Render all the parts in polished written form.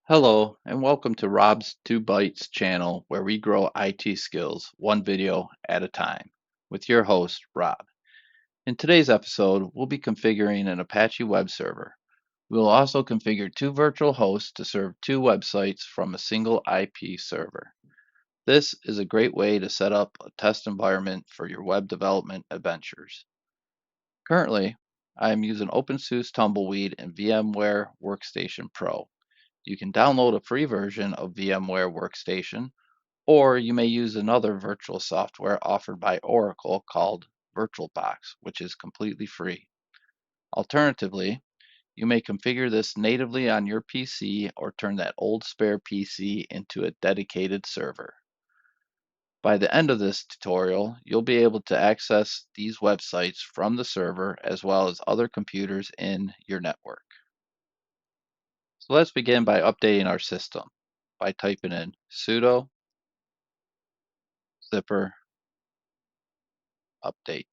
Hello, and welcome to Rob's 2 Bytes channel, where we grow IT skills one video at a time, with your host, Rob. In today's episode, we'll be configuring an Apache web server. We will also configure 2 virtual hosts to serve 2 websites from a single IP server. This is a great way to set up a test environment for your web development adventures. Currently, I am using OpenSUSE Tumbleweed and VMware Workstation Pro. You can download a free version of VMware Workstation, or you may use another virtual software offered by Oracle called VirtualBox, which is completely free. Alternatively, you may configure this natively on your PC or turn that old spare PC into a dedicated server. By the end of this tutorial, you'll be able to access these websites from the server as well as other computers in your network. So let's begin by updating our system by typing in sudo zypper update.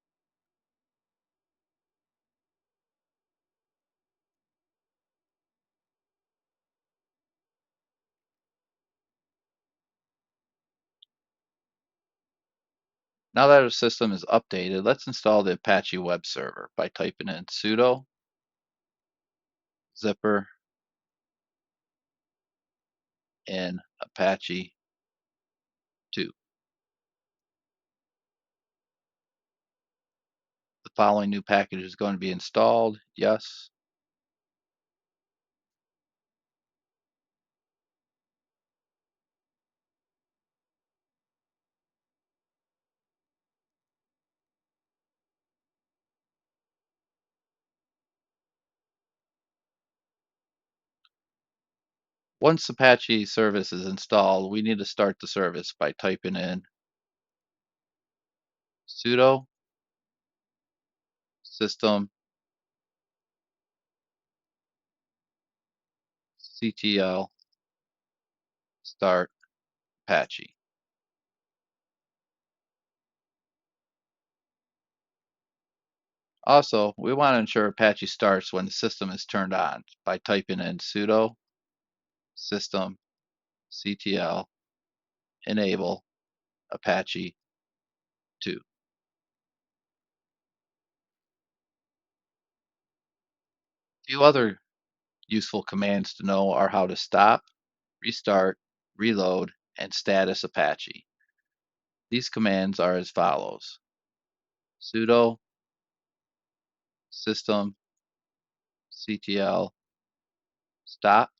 Now that our system is updated, let's install the Apache Web Server by typing in sudo zypper in Apache 2. The following new package is going to be installed. Yes. Once Apache Service is installed, we need to start the service by typing in sudo systemctl start Apache. Also, we want to ensure Apache starts when the system is turned on by typing in sudo systemctl enable Apache 2. A few other useful commands to know are how to stop, restart, reload, and status Apache. These commands are as follows: sudo systemctl stop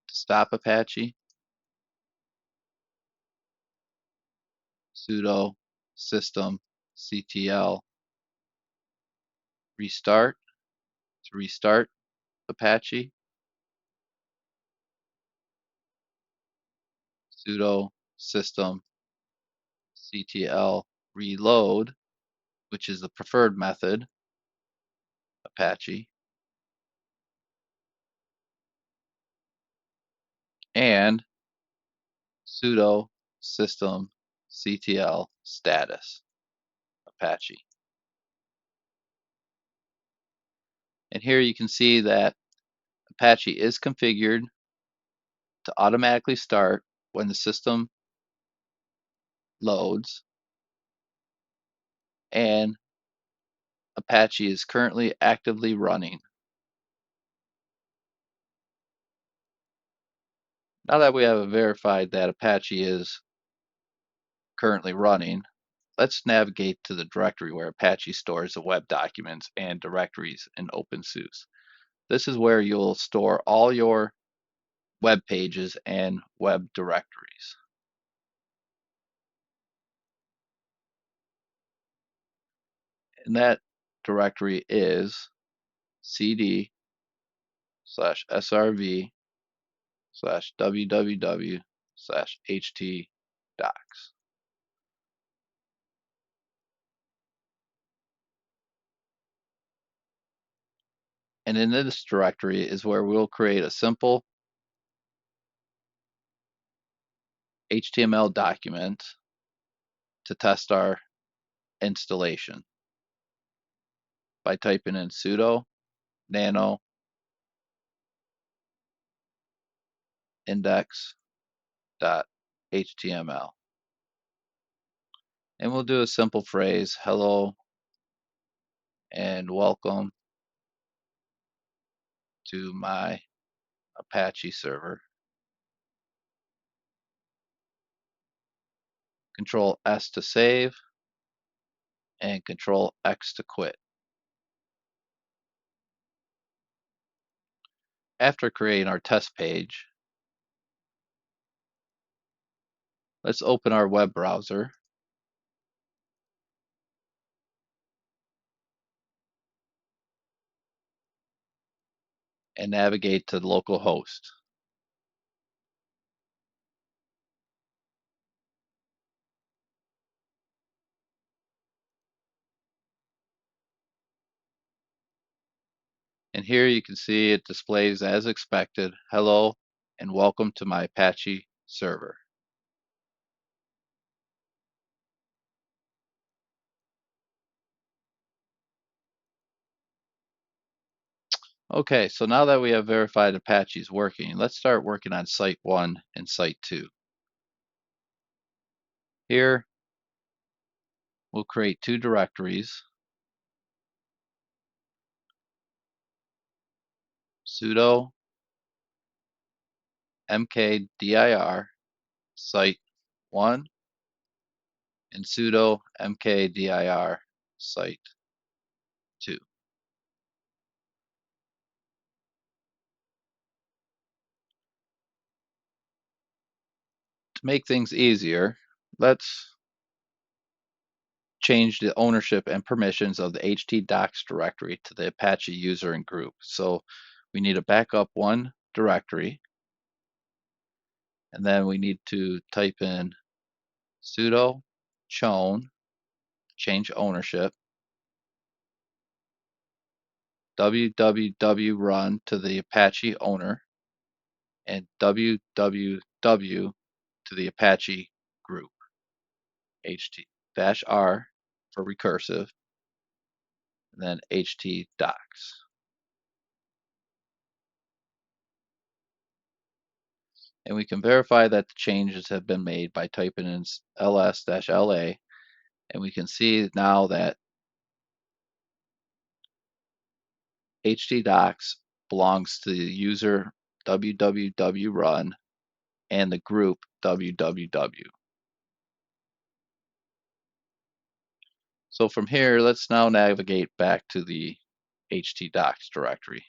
to stop Apache, sudo systemctl restart to restart Apache, sudo systemctl reload, which is the preferred method, Apache, and sudo systemctl status Apache. And here you can see that Apache is configured to automatically start when the system loads, and Apache is currently actively running. Now that we have verified that Apache is currently running, let's navigate to the directory where Apache stores the web documents and directories in OpenSUSE. This is where you'll store all your web pages and web directories. And that directory is cd/srv/www/htdocs. And in this directory is where we'll create a simple HTML document to test our installation by typing in sudo nano index.html. And we'll do a simple phrase, hello and welcome to my Apache server. Control S to save and Control X to quit. After creating our test page, let's open our web browser and navigate to localhost. And here you can see it displays as expected, hello and welcome to my Apache server. Okay, so now that we have verified Apache is working, let's start working on Site 1 and Site 2. Here, we'll create two directories, sudo mkdir site 1 and sudo mkdir site 2. To make things easier, let's change the ownership and permissions of the htdocs directory to the Apache user and group. So we need to back up one directory, and then we need to type in sudo chown, change ownership, www run to the Apache owner, and www to the Apache group, ht-r for recursive, and then htdocs. And we can verify that the changes have been made by typing in ls-la, and we can see now that htdocs belongs to the user www run and the group www. So from here, let's now navigate back to the htdocs directory.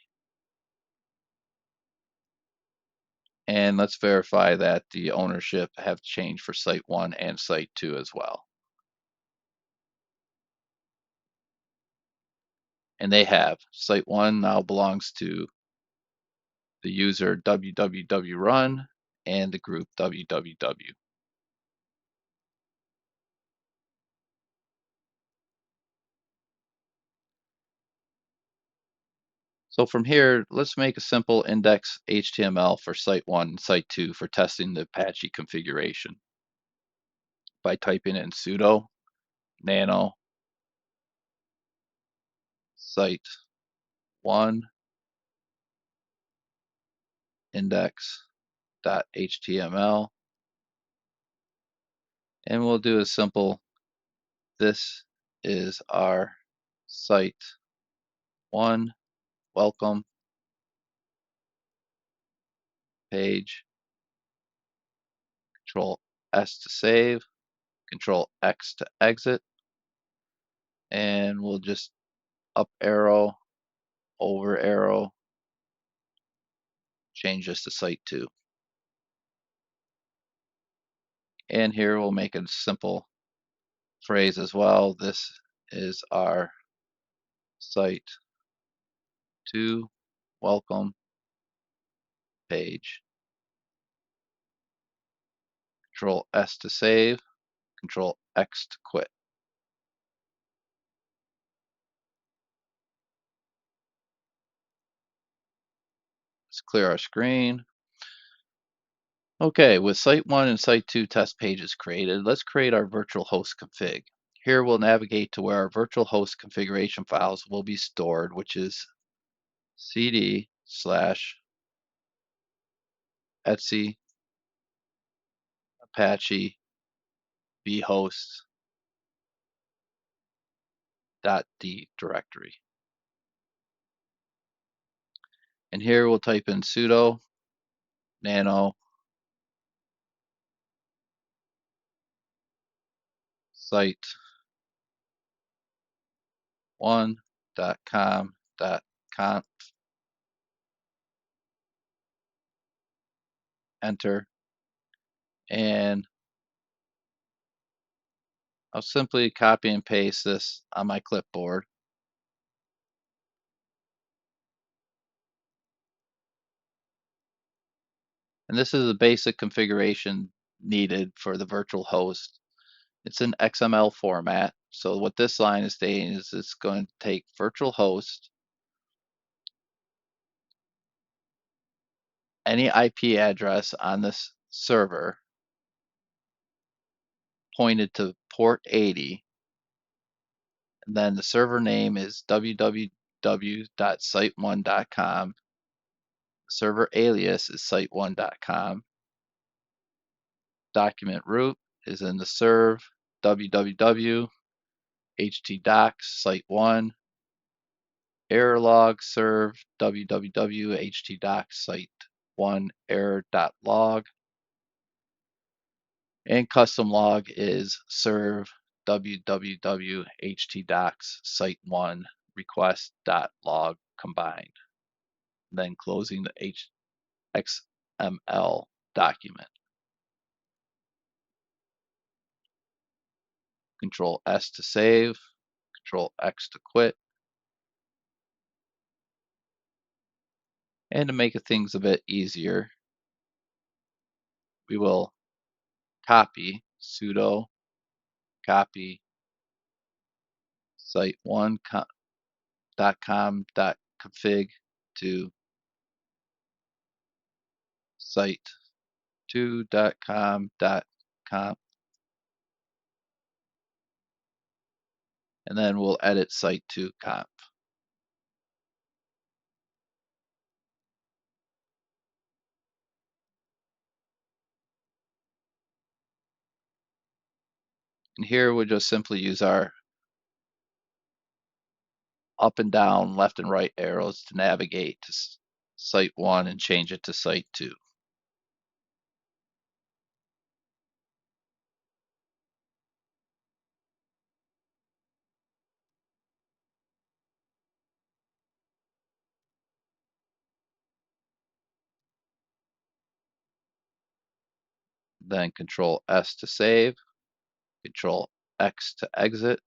And let's verify that the ownership have changed for Site 1 and Site 2 as well. And they have. Site 1 now belongs to the user www run and the group www. So from here, let's make a simple index HTML for Site 1 and Site 2 for testing the Apache configuration by typing in sudo nano site 1 index.html, and we'll do a simple, this is our Site 1 welcome page. Control S to save, Control X to exit, and we'll just up arrow, over arrow, change this to Site 2. And here we'll make a simple phrase as well. This is our Site 2 welcome page. Control S to save, Control X to quit. Let's clear our screen. Okay, with Site 1 and Site 2 test pages created, let's create our virtual host config. Here we'll navigate to where our virtual host configuration files will be stored, which is cd/. etc apache vhost.d directory. And here we'll type in sudo nano site1.com.conf, enter, and I'll simply copy and paste this on my clipboard. And this is the basic configuration needed for the virtual host. It's in XML format. So what this line is saying is it's going to take virtual host, any IP address on this server pointed to port 80, and then the server name is www.site1.com. Server alias is site1.com. Document root is in the serve www htdocs site1. Error log serve www htdocs site1 error.log. And custom log is serve www htdocs site1 request.log combined. Then closing the XML document. Control S to save, Control X to quit. And to make things a bit easier, we will copy sudo copy site1.com.config to site2.com.conf, and then we'll edit site2.conf. And here we'll just simply use our up and down, left and right arrows to navigate to site 1 and change it to site 2. Then Control S to save, Control X to exit.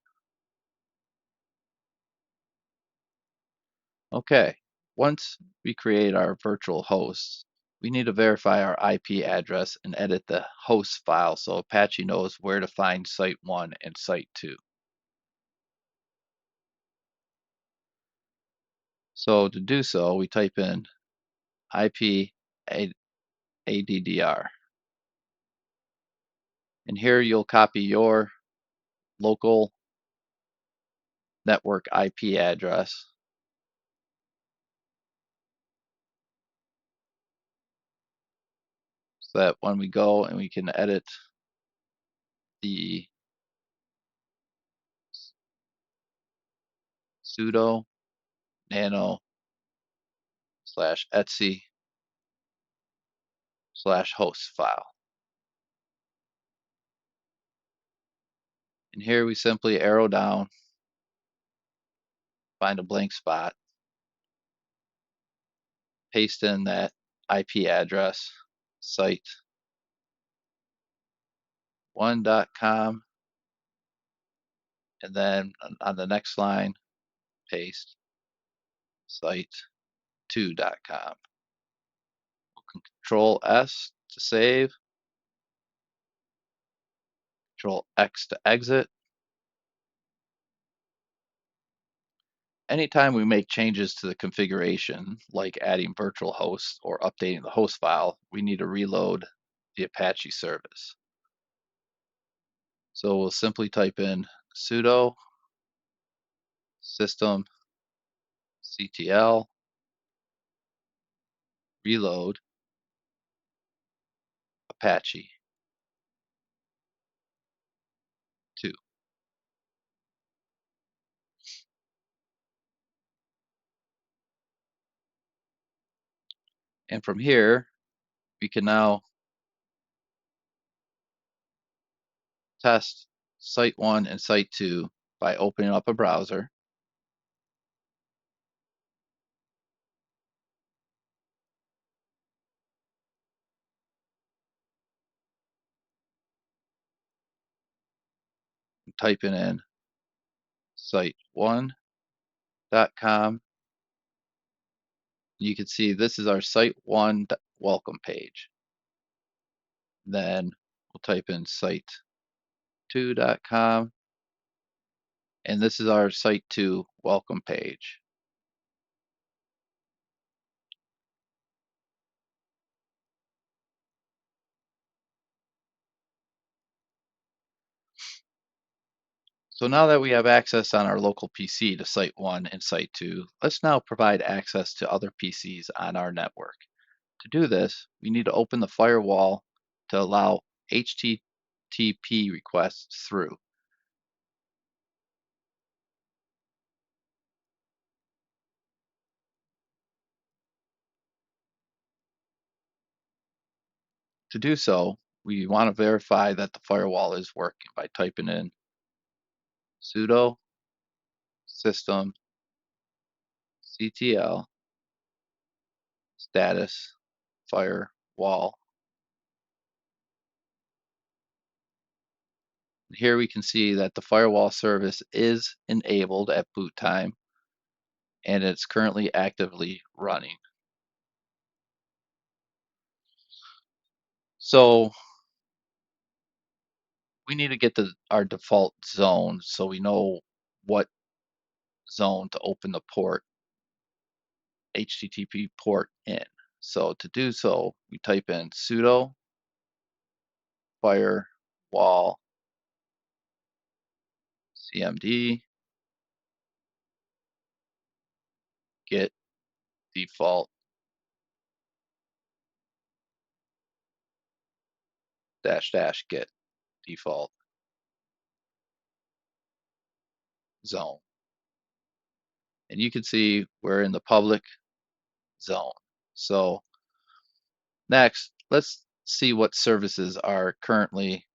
Okay, once we create our virtual hosts, we need to verify our IP address and edit the host file so Apache knows where to find site 1 and site 2. So to do so, we type in IP addr. And here you'll copy your local network IP address so that when we go and we can edit the sudo nano / etc / host file. And here we simply arrow down, find a blank spot, paste in that IP address, site1.com, and then on the next line, paste site2.com. Control S to save, Control X to exit. Anytime we make changes to the configuration, like adding virtual hosts or updating the host file, we need to reload the Apache service. So we'll simply type in sudo systemctl reload, Apache 2. And from here, we can now test Site 1 and Site 2 by opening up a browser. Typing in site1.com. You can see this is our Site 1 welcome page. Then we'll type in site2.com, and this is our Site 2 welcome page. So now that we have access on our local PC to Site 1 and Site 2, let's now provide access to other PCs on our network. To do this, we need to open the firewall to allow HTTP requests through. To do so, we want to verify that the firewall is working by typing in sudo systemctl status firewall. Here we can see that the firewall service is enabled at boot time, and it's currently actively running. So we need to get our default zone so we know what zone to open the port, HTTP port in. So to do so, we type in sudo firewall cmd get default -- get default zone. And you can see we're in the public zone. So next, let's see what services are currently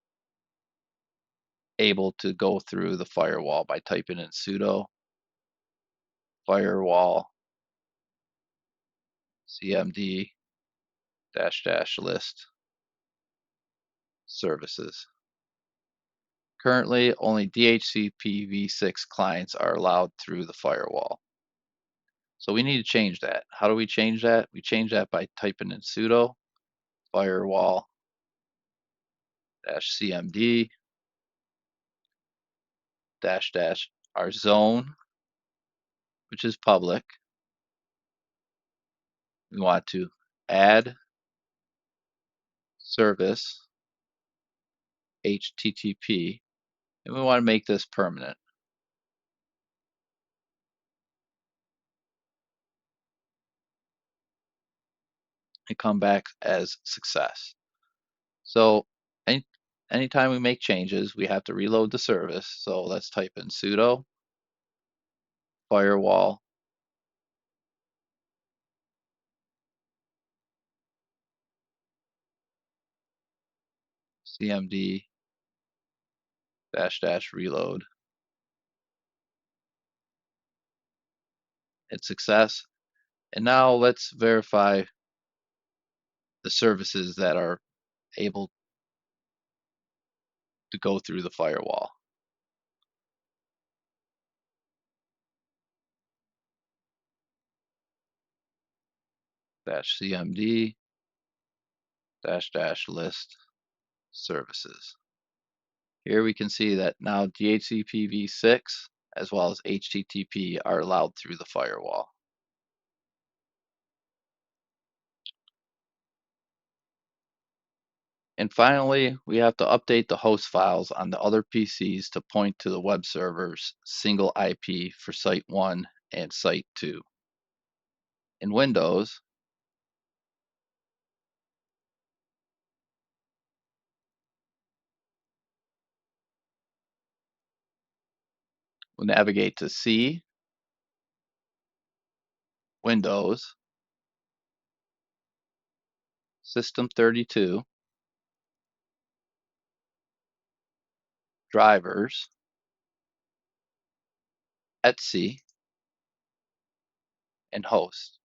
able to go through the firewall by typing in sudo firewall cmd -- list services. Currently, only DHCP v6 clients are allowed through the firewall. So we need to change that. How do we change that? We change that by typing in sudo firewall -cmd -- our zone, which is public. We want to add service HTTP, and we want to make this permanent. And come back as success. So anytime we make changes, we have to reload the service. So let's type in sudo firewall cmd -- reload. It's success. And now let's verify the services that are able to go through the firewall. -cmd -- list services. Here we can see that now DHCP v6 as well as HTTP are allowed through the firewall. And finally, we have to update the host files on the other PCs to point to the web server's single IP for Site 1 and Site 2. In Windows, We'll navigate to C, Windows, System32, Drivers, etc, and Host.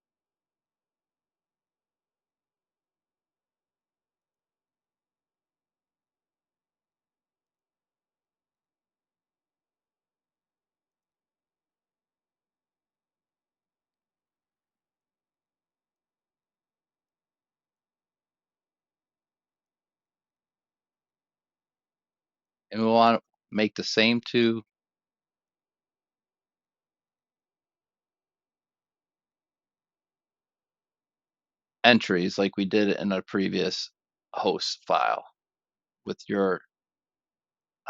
And we want to make the same two entries like we did in a previous host file with your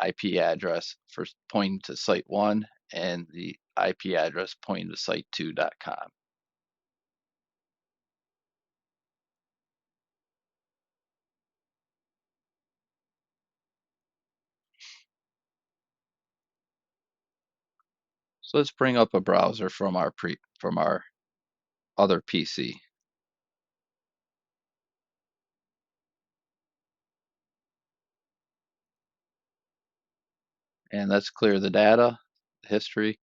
IP address for pointing to site 1 and the IP address pointing to site2.com. So let's bring up a browser from our other PC. And let's clear the data, the history.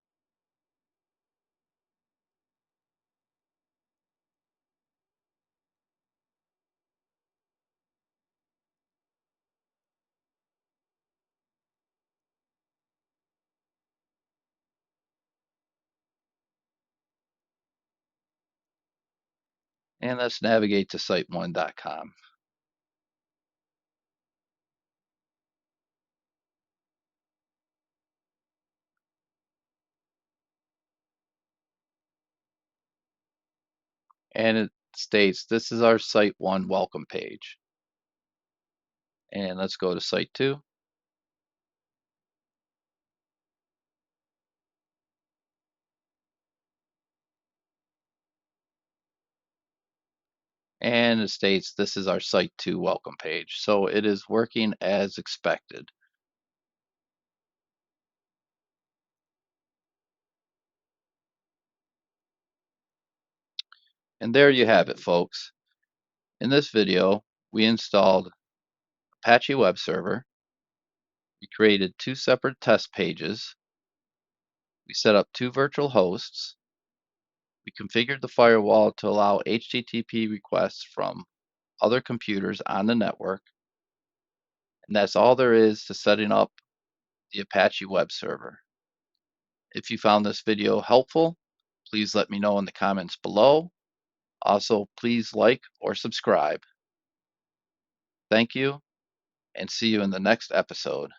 And let's navigate to site1.com. And it states this is our site 1 welcome page. And let's go to site 2. And it states this is our site 2 welcome page. So it is working as expected. And there you have it, folks. In this video, we installed Apache Web Server. We created 2 separate test pages. We set up 2 virtual hosts. We configured the firewall to allow HTTP requests from other computers on the network. And that's all there is to setting up the Apache Web Server. If you found this video helpful, please let me know in the comments below. Also, please like or subscribe. Thank you, and see you in the next episode.